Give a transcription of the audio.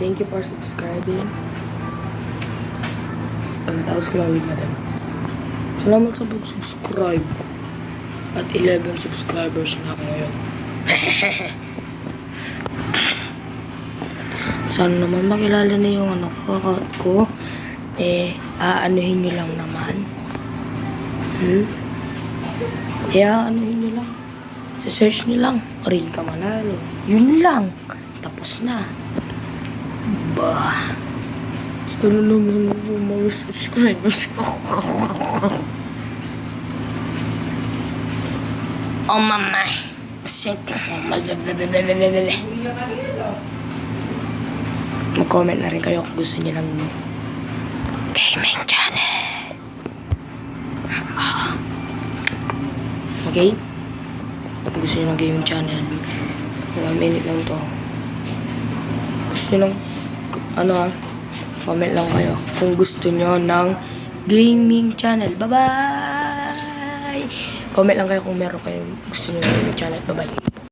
Thank you for subscribing. Pagtaos ko lang ulit natin. Salamat sa pag-subscribe. At 11 subscribers na ako ngayon. Sana naman makilala na yung ano ko. Aanuhin nyo lang naman. Aanuhin nyo lang. Search nyo lang. Rika Manalo. Yun lang. Tapos na. Bah. Sana naman mga subscribers ko. Oh mama. Mag-comment na rin kayo kung gusto niyo ng gaming channel. Okay? Kung gusto niyo ng gaming channel, 1 minute lang to. Gusto niyo ng comment lang kayo kung gusto niyo ng gaming channel. Bye-bye! Comment lang kayo kung meron kayong gusto niyo ng gaming channel. Bye-bye!